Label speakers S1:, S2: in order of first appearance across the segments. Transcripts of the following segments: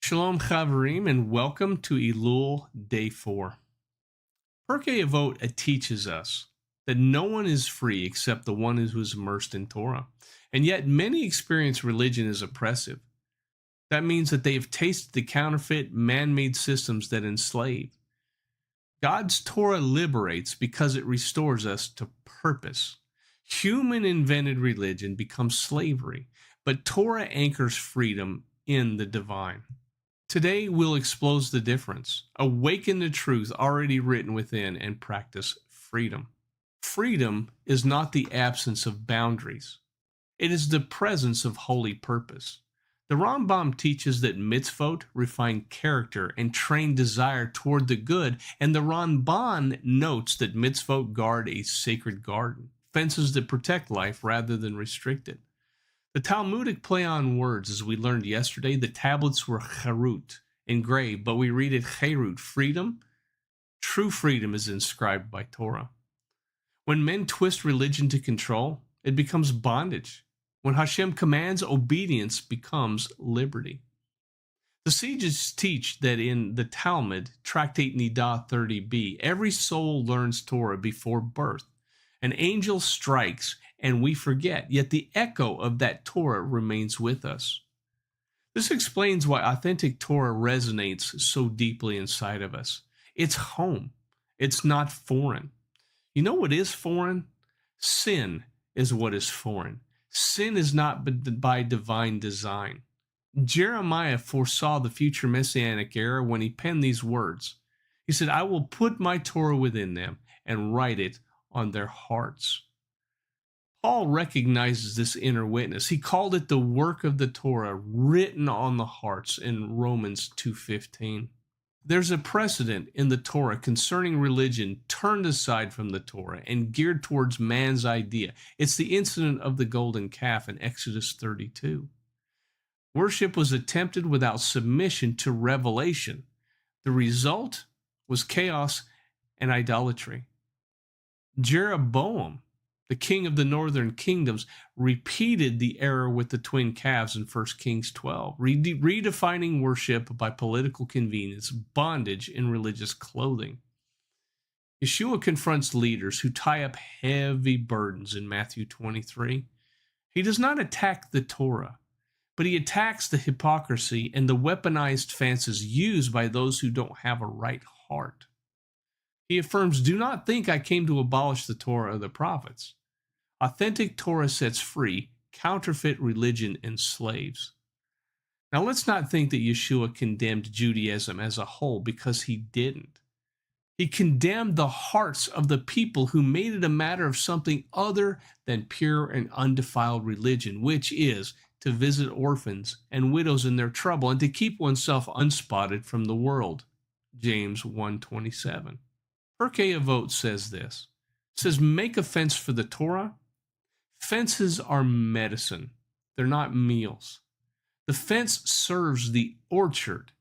S1: Shalom Chaverim, and welcome to Elul Day 4. Pirkei Avot teaches us that no one is free except the one who is immersed in Torah, and yet many experience religion as oppressive. That means that they have tasted the counterfeit, man-made systems that enslave. God's Torah liberates because it restores us to purpose. Human-invented religion becomes slavery, but Torah anchors freedom in the divine. Today, we'll expose the difference, awaken the truth already written within, and practice freedom. Freedom is not the absence of boundaries. It is the presence of holy purpose. The Rambam teaches that mitzvot refine character and train desire toward the good, and the Ramban notes that mitzvot guard a sacred garden, fences that protect life rather than restrict it. The Talmudic play on words, as we learned yesterday, the tablets were charut, engraved, but we read it cherut, freedom. True freedom is inscribed by Torah. When men twist religion to control, it becomes bondage. When Hashem commands, obedience becomes liberty. The sages teach that in the Talmud, Tractate Nidah 30b, every soul learns Torah before birth. An angel strikes and we forget, yet the echo of that Torah remains with us. This explains why authentic Torah resonates so deeply inside of us. It's home. It's not foreign. You know what is foreign? Sin is what is foreign. Sin is not by divine design. Jeremiah foresaw the future messianic era when he penned these words. He said, "I will put my Torah within them and write it on their hearts." Paul recognizes this inner witness. He called it the work of the Torah written on the hearts in Romans 2:15. There's a precedent in the Torah concerning religion turned aside from the Torah and geared towards man's idea. It's the incident of the golden calf in Exodus 32. Worship was attempted without submission to revelation. The result was chaos and idolatry. Jeroboam, the king of the northern kingdoms, repeated the error with the twin calves in 1 Kings 12, redefining worship by political convenience, bondage in religious clothing. Yeshua confronts leaders who tie up heavy burdens in Matthew 23. He does not attack the Torah, but he attacks the hypocrisy and the weaponized fancies used by those who don't have a right heart. He affirms, "Do not think I came to abolish the Torah or the prophets." Authentic Torah sets free, counterfeit religion enslaves. Now let's not think that Yeshua condemned Judaism as a whole, because he didn't. He condemned the hearts of the people who made it a matter of something other than pure and undefiled religion, which is to visit orphans and widows in their trouble and to keep oneself unspotted from the world. James 1:27. Pirkei Avot says this. It says, make a fence for the Torah. Fences are medicine. They're not meals. The fence serves the orchard.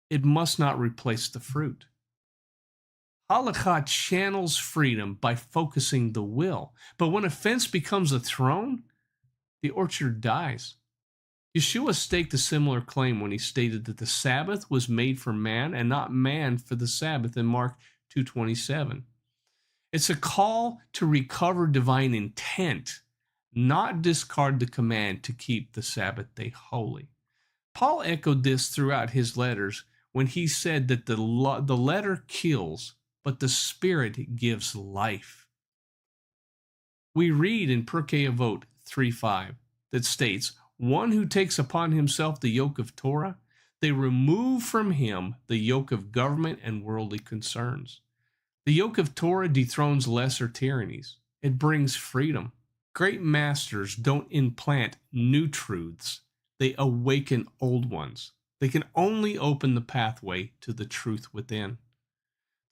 S1: It must not replace the fruit. Halakha channels freedom by focusing the will. But when a fence becomes a throne, the orchard dies. Yeshua staked a similar claim when he stated that the Sabbath was made for man and not man for the Sabbath in Mark 2:27. It's a call to recover divine intent, not discard the command to keep the Sabbath day holy. Paul echoed this throughout his letters when he said that the letter kills, but the Spirit gives life. We read in Pirkei Avot 3:5 that states, "One who takes upon himself the yoke of Torah, they remove from him the yoke of government and worldly concerns." The yoke of Torah dethrones lesser tyrannies. It brings freedom. Great masters don't implant new truths. They awaken old ones. They can only open the pathway to the truth within.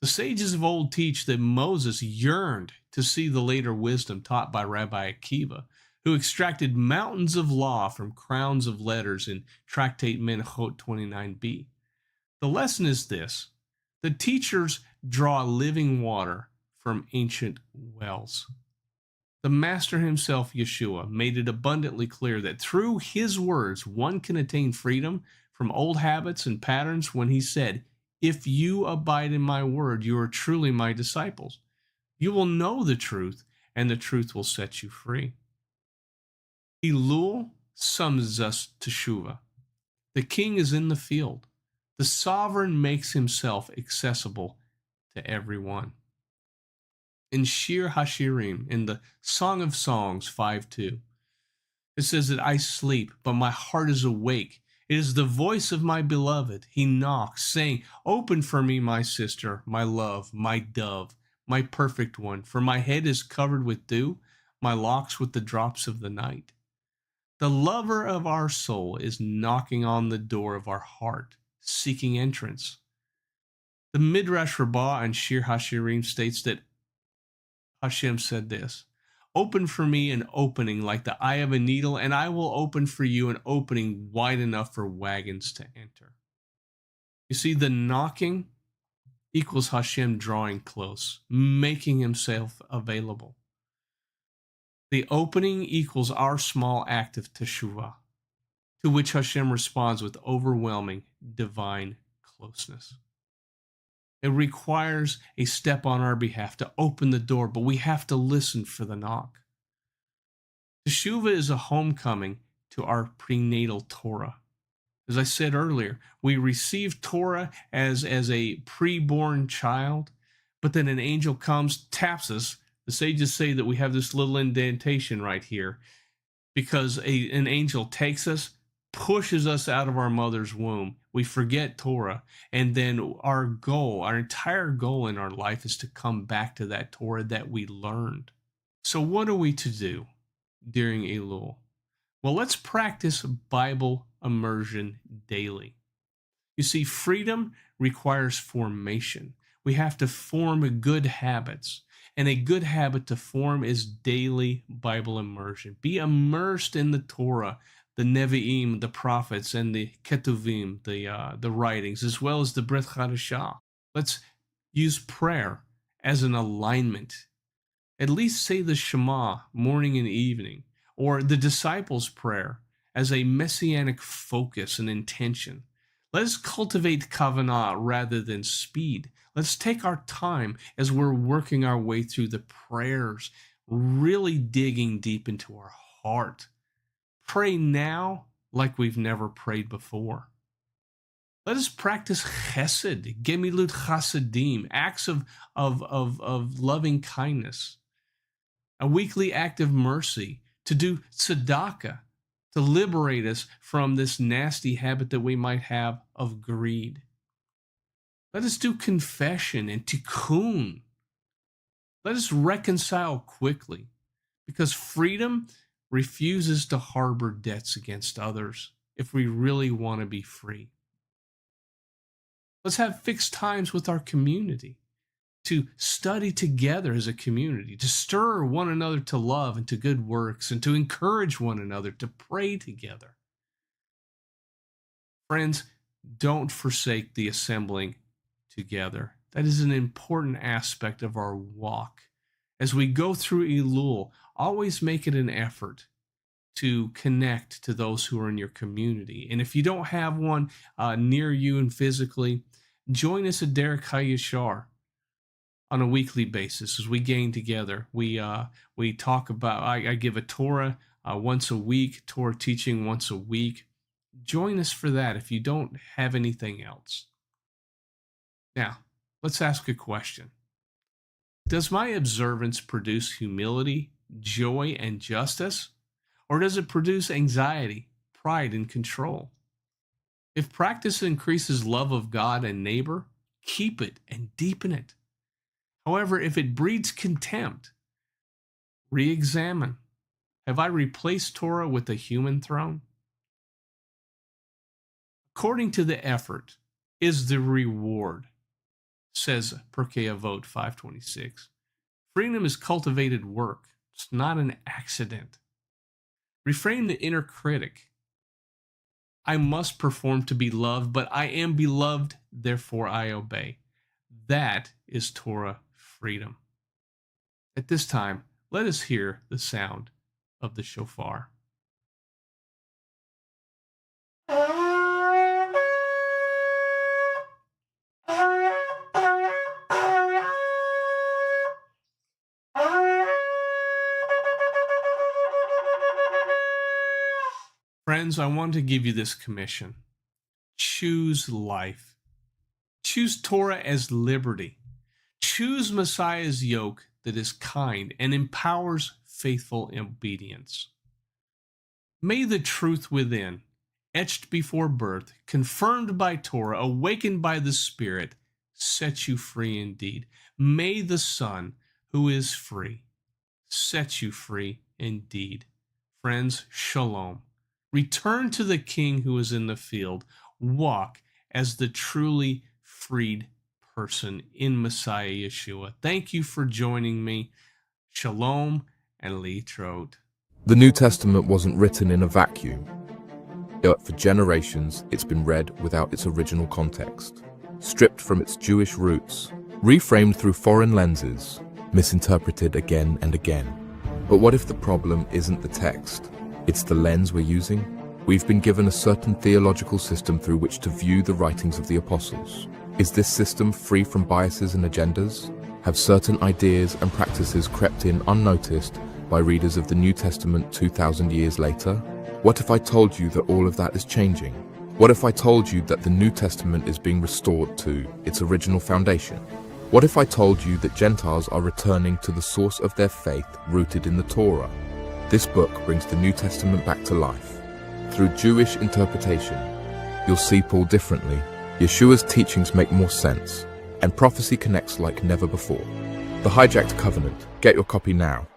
S1: The sages of old teach that Moses yearned to see the later wisdom taught by Rabbi Akiva, who extracted mountains of law from crowns of letters in Tractate Menachot 29b. The lesson is this: the teachers draw living water from ancient wells. The Master himself, Yeshua, made it abundantly clear that through his words one can attain freedom from old habits and patterns when he said, "If you abide in my word, you are truly my disciples. You will know the truth, and the truth will set you free." Elul sums us to Shuvah. The king is in the field. The sovereign makes himself accessible to everyone. In Shir Hashirim, in the Song of Songs 5:2, it says that I sleep, but my heart is awake. It is the voice of my beloved. He knocks, saying, "Open for me, my sister, my love, my dove, my perfect one, for my head is covered with dew, my locks with the drops of the night." The lover of our soul is knocking on the door of our heart, seeking entrance. The Midrash Rabbah and Shir Hashirim states that Hashem said this, "Open for me an opening like the eye of a needle, and I will open for you an opening wide enough for wagons to enter." You see, the knocking equals Hashem drawing close, making himself available. The opening equals our small act of teshuvah, to which Hashem responds with overwhelming divine closeness. It requires a step on our behalf to open the door, but we have to listen for the knock. Teshuvah is a homecoming to our prenatal Torah. As I said earlier, we receive Torah as a preborn child, but then an angel comes, taps us. The sages say that we have this little indentation right here because an angel takes us, pushes us out of our mother's womb. We forget Torah, and then our entire goal in our life is to come back to that Torah that we learned. So what are we to do during Elul? Well, let's practice Bible immersion daily. You see, freedom requires formation. We have to form good habits. And a good habit to form is daily Bible immersion. Be immersed in the Torah, the Nevi'im, the prophets, and the Ketuvim, the writings, as well as the Brit Chadashah. Let's use prayer as an alignment. At least say the Shema morning and evening, or the disciples' prayer as a messianic focus and intention. Let us cultivate kavanah rather than speed. Let's take our time as we're working our way through the prayers, really digging deep into our heart. Pray now like we've never prayed before. Let us practice chesed, gemilut chasadim, acts of loving kindness. A weekly act of mercy, to do tzedakah, to liberate us from this nasty habit that we might have of greed. Let us do confession and tikkun. Let us reconcile quickly, because freedom refuses to harbor debts against others if we really want to be free. Let's have fixed times with our community, to study together as a community, to stir one another to love and to good works, and to encourage one another to pray together. Friends, don't forsake the assembling together. That is an important aspect of our walk. As we go through Elul, always make it an effort to connect to those who are in your community. And if you don't have one near you and physically, join us at Derech HaYashar on a weekly basis as we gain together. We talk about, I give a Torah once a week, Torah teaching once a week. Join us for that if you don't have anything else. Now, let's ask a question. Does my observance produce humility, joy, and justice? Or does it produce anxiety, pride, and control? If practice increases love of God and neighbor, keep it and deepen it. However, if it breeds contempt, re-examine. Have I replaced Torah with a human throne? According to the effort is the reward, says Pirkei Avot 5:26. Freedom is cultivated work. It's not an accident. Reframe the inner critic. I must perform to be loved, but I am beloved, therefore I obey. That is Torah freedom. At this time, let us hear the sound of the shofar. Friends, I want to give you this commission. Choose life. Choose Torah as liberty. Choose Messiah's yoke that is kind and empowers faithful obedience. May the truth within, etched before birth, confirmed by Torah, awakened by the Spirit, set you free indeed. May the Son, who is free, set you free indeed. Friends, shalom. Return to the King who is in the field. Walk as the truly freed person in Messiah Yeshua. Thank you for joining me. Shalom and Litrot.
S2: The New Testament wasn't written in a vacuum. Yet for generations, it's been read without its original context, stripped from its Jewish roots, reframed through foreign lenses, misinterpreted again and again. But what if the problem isn't the text? It's the lens we're using? We've been given a certain theological system through which to view the writings of the apostles. Is this system free from biases and agendas? Have certain ideas and practices crept in unnoticed by readers of the New Testament 2,000 years later? What if I told you that all of that is changing? What if I told you that the New Testament is being restored to its original foundation? What if I told you that Gentiles are returning to the source of their faith rooted in the Torah? This book brings the New Testament back to life. Through Jewish interpretation, you'll see Paul differently. Yeshua's teachings make more sense, and prophecy connects like never before. The Hijacked Covenant. Get your copy now.